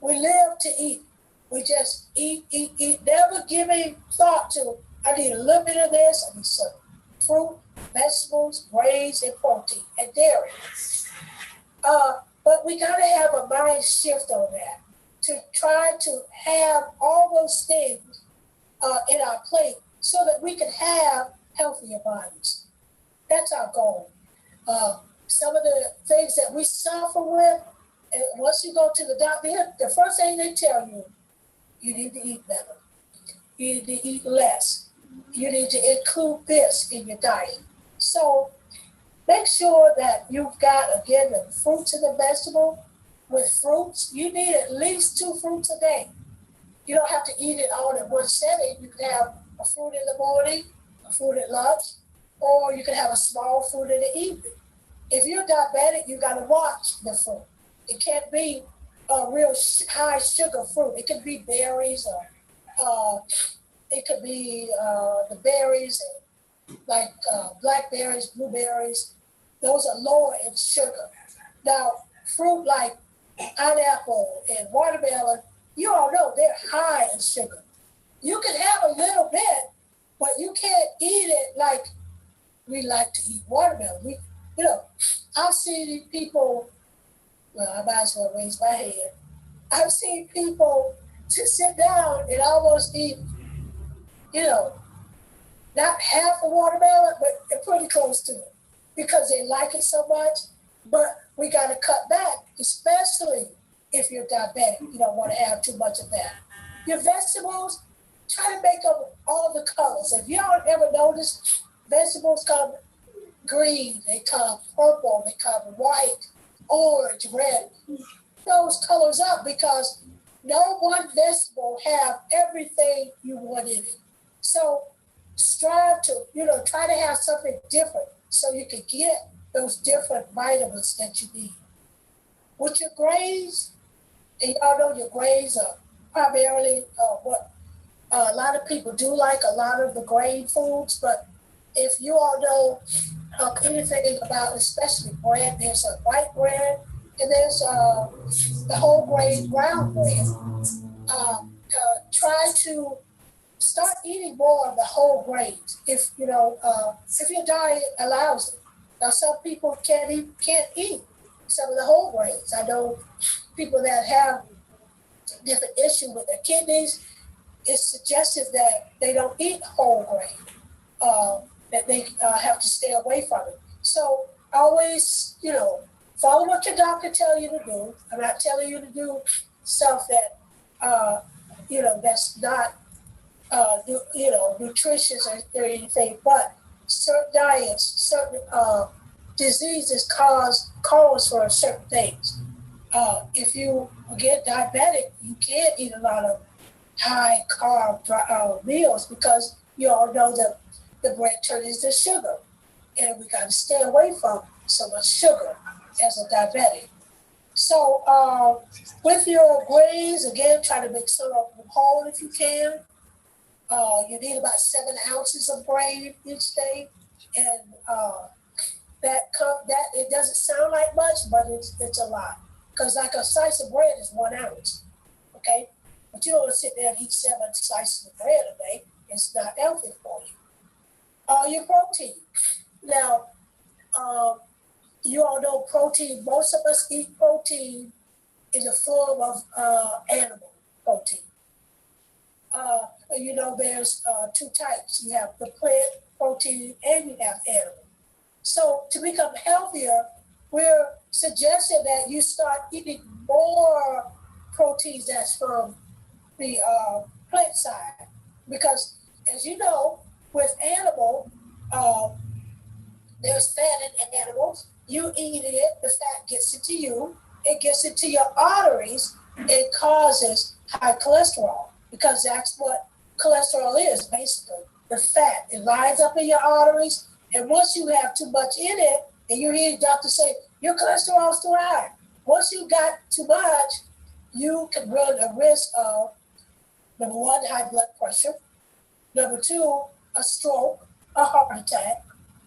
we live to eat. We just eat, never giving thought to, I need a little bit of this, I need some fruit, vegetables, grains, and protein, and dairy. But we got to have a mind shift on that to try to have all those things in our plate so that we can have healthier bodies. That's our goal. Some of the things that we suffer with, and once you go to the doctor, the first thing they tell you, you need to eat better. You need to eat less. You need to include this in your diet. So make sure that you've got, again, the fruits and the vegetables. With fruits, you need at least 2 fruits a day. You don't have to eat it all in one setting. You can have a fruit in the morning, a fruit at lunch, or you can have a small fruit in the evening. If you're diabetic, you got to watch the fruit. It can't be a real high sugar fruit. It could be berries, or it could be the berries, like blackberries, blueberries. Those are lower in sugar. Now, fruit like pineapple and watermelon, you all know they're high in sugar. You can have a little bit, but you can't eat it like we like to eat watermelon. I've seen people, well, I might as well raise my hand. I've seen people to sit down and almost eat, not half a watermelon, but they're pretty close to it because they like it so much. But we got to cut back, especially if you're diabetic. You don't want to have too much of that. Your vegetables, try to make up all the colors. If you don't ever notice, vegetables come green, they come purple, they come white, orange, red. Those colors up because no one vegetable have everything you want in it. So strive to, try to have something different so you can get those different vitamins that you need. With your grains, and y'all know your grains are primarily what a lot of people do like a lot of the grain foods, but if you all know anything about especially bread, there's a white bread and there's the whole grain brown bread. Try to start eating more of the whole grains if your diet allows it. Now, some people can't eat some of the whole grains. I know people that have different issues with their kidneys. It's suggested that they don't eat whole grain, that they have to stay away from it. So always, follow what your doctor tells you to do. I'm not telling you to do stuff that, that's not, nutritious or anything, but certain diets, certain diseases cause for certain things. If you get diabetic, you can't eat a lot of high carb meals because you all know that the bread turns to sugar, and we got to stay away from so much sugar as a diabetic. So with your grains, again, try to make some of them whole if you can. You need about 7 ounces of grain each day, and that it doesn't sound like much, but it's a lot. Because like a slice of bread is 1 ounce, okay? But you don't want to sit there and eat 7 slices of bread a day. It's not healthy for you. Your protein. Now, you all know protein. Most of us eat protein in the form of animal protein. There's 2 types. You have the plant protein and you have animal. So to become healthier, we're suggesting that you start eating more proteins that's from the plant side. Because as you know, with animal, there's fat in animals. You eat it, the fat gets into you, it gets into your arteries, it causes high cholesterol. Because that's what cholesterol is, basically. The fat, it lines up in your arteries, and once you have too much in it, and you hear the doctor say, your cholesterol's too high. Once you got too much, you can run a risk of, number 1, high blood pressure, number 2, a stroke, a heart attack.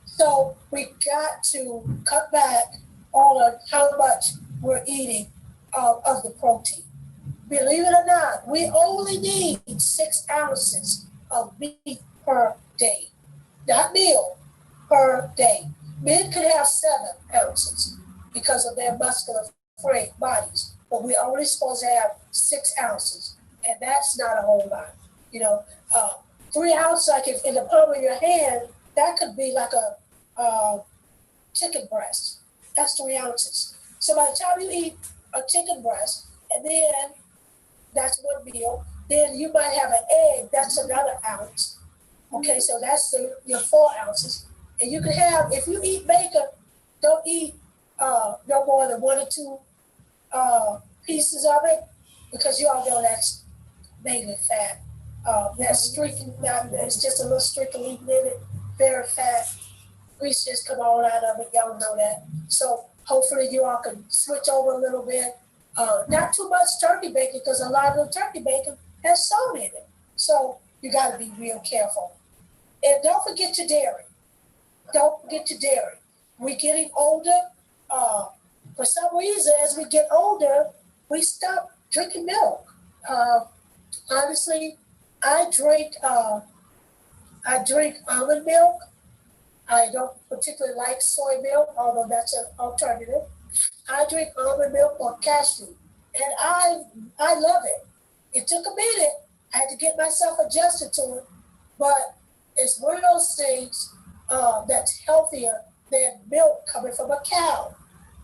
So we got to cut back on how much we're eating of the protein. Believe it or not, we only need 6 ounces of meat per day, not meal, per day. Men could have 7 ounces because of their muscular frame bodies, but we're only supposed to have 6 ounces, and that's not a whole lot. You know, 3 ounces, like if in the palm of your hand, that could be like a chicken breast. That's 3 ounces. So by the time you eat a chicken breast, and then that's one meal, then you might have an egg, that's another ounce. Okay, so that's your 4 ounces. And you can have, if you eat bacon, don't eat no more than 1 or 2 pieces of it, because you all know that's mainly fat. That's streaking, it's just a little streak of lean in it, very fat. Grease just come all out of it, y'all know that. So hopefully you all can switch over a little bit. Not too much turkey bacon, because a lot of the turkey bacon has salt in it. So you got to be real careful. And don't forget your dairy. Don't forget your dairy. We're getting older. For some reason, as we get older, we stop drinking milk. Honestly, I drink almond milk. I don't particularly like soy milk, although that's an alternative. I drink almond milk or cashew, and I love it. It took a minute. I had to get myself adjusted to it, but it's one of those things that's healthier than milk coming from a cow.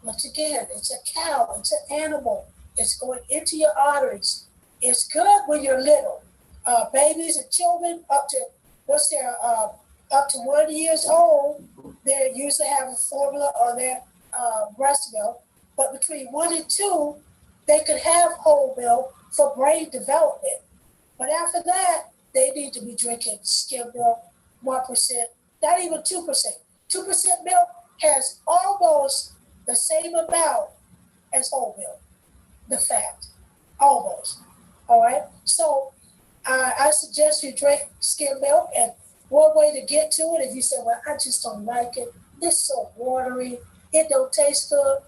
Once again, it's a cow, it's an animal. It's going into your arteries. It's good when you're little. Babies and children up to 1 year old, they usually have a formula on their breast milk. But between 1 and 2, they could have whole milk for brain development. But after that, they need to be drinking skim milk, 1%, not even 2%. 2% milk has almost the same amount as whole milk, the fat, almost. All right. So I suggest you drink skim milk, and one way to get to it, if you say, well, I just don't like it, it's so watery, it don't taste good,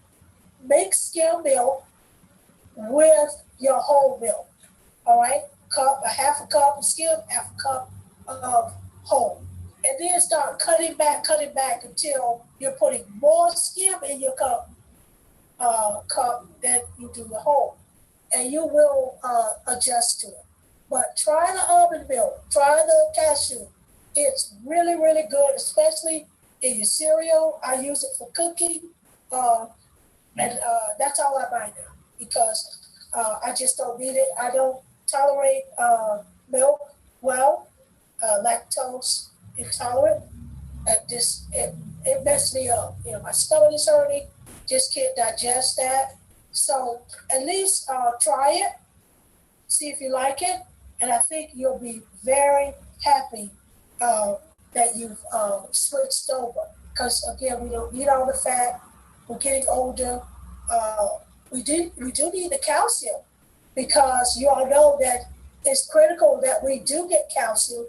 make skim milk with your whole milk. All right, a half a cup of skim, half a cup of whole, and then start cutting back until you're putting more skim in your cup than you do the whole, and you will adjust to it. But try the almond milk, try the cashew. It's really, really good, especially in your cereal. I use it for cooking, and that's all I buy now, because I just don't need it. I don't tolerate milk well, lactose intolerant. It messed me up. You know, my stomach is hurting, just can't digest that. So at least try it, see if you like it, and I think you'll be very happy that you've switched over. Because again, we don't eat all the fat. We're getting older. We do need the calcium, because you all know that it's critical that we do get calcium,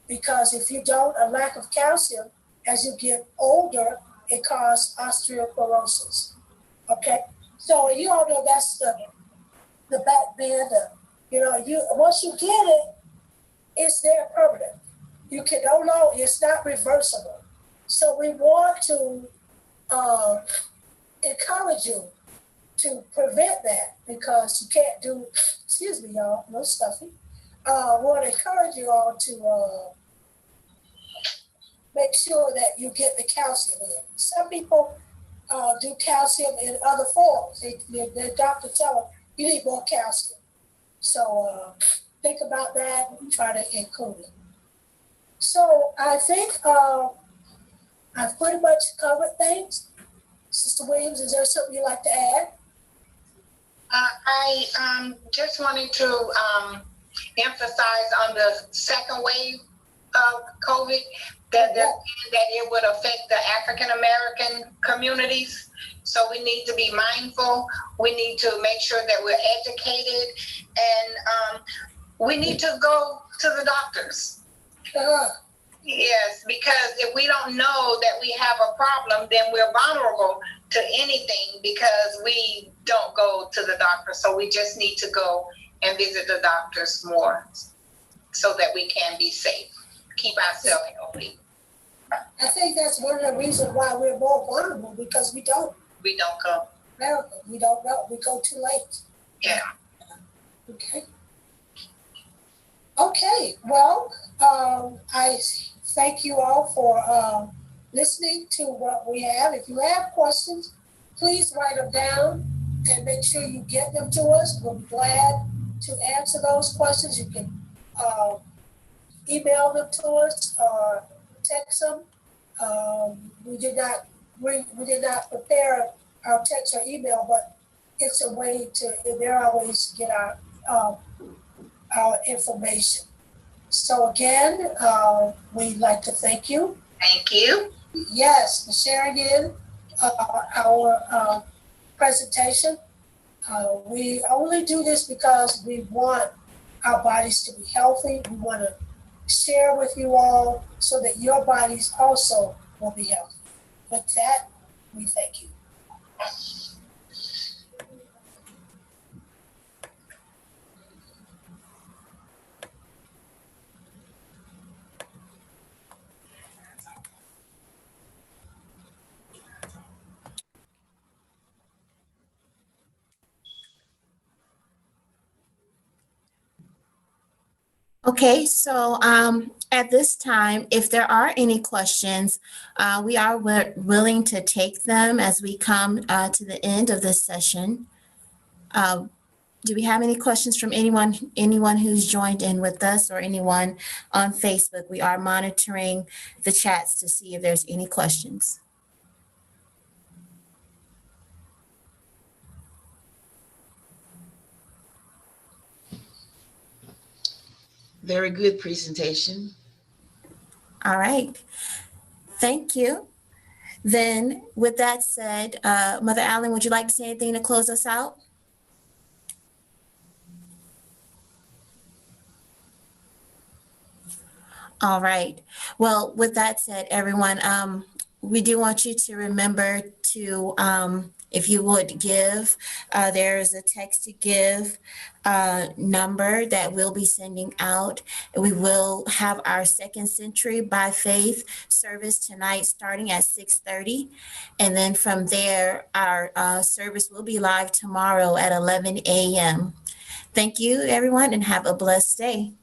because if you don't, a lack of calcium as you get older, it causes osteoporosis. Okay, so you all know that's the back bend. Once you get it, it's there permanent. You can no longer, it's not reversible. So we want to encourage you to prevent that, because you can't do, excuse me, y'all, no stuffing. We want to encourage you all to make sure that you get the calcium in. Some people do calcium in other forms. Their doctor tell them, you need more calcium. So think about that and try to include it. So I think I've pretty much covered things. Sister Williams, is there something you'd like to add? I just wanted to emphasize on the second wave of COVID that it would affect the African American communities. So we need to be mindful. We need to make sure that we're educated, and we need to go to the doctors. Yes, because if we don't know that we have a problem, then we're vulnerable to anything because we don't go to the doctor. So we just need to go and visit the doctors more so that we can be safe, keep ourselves healthy. I think that's one of the reasons why we're more vulnerable, because we don't go. we don't know. We go too late. Yeah. Okay. Okay. Well, I thank you all for listening to what we have. If you have questions, please write them down and make sure you get them to us. We'll be glad to answer those questions. You can email them to us or text them. We did not prepare our text or email, but it's a way to. There are ways to get our information. So again, we'd like to thank you. Thank you. Yes, for sharing in our presentation. We only do this because we want our bodies to be healthy. We want to share with you all so that your bodies also will be healthy. With that, we thank you. Okay, so at this time, if there are any questions, we are willing to take them as we come to the end of this session. Do we have any questions from anyone who's joined in with us or anyone on Facebook? We are monitoring the chats to see if there's any questions. Very good presentation. All right. Thank you. Then with that said, Mother Allen, would you like to say anything to close us out? All right. Well, with that said, everyone, we do want you to remember to, if you would give, there is a text to give number that we'll be sending out. We will have our Second Century by Faith service tonight starting at 6:30. And then from there, our service will be live tomorrow at 11 a.m. Thank you, everyone, and have a blessed day.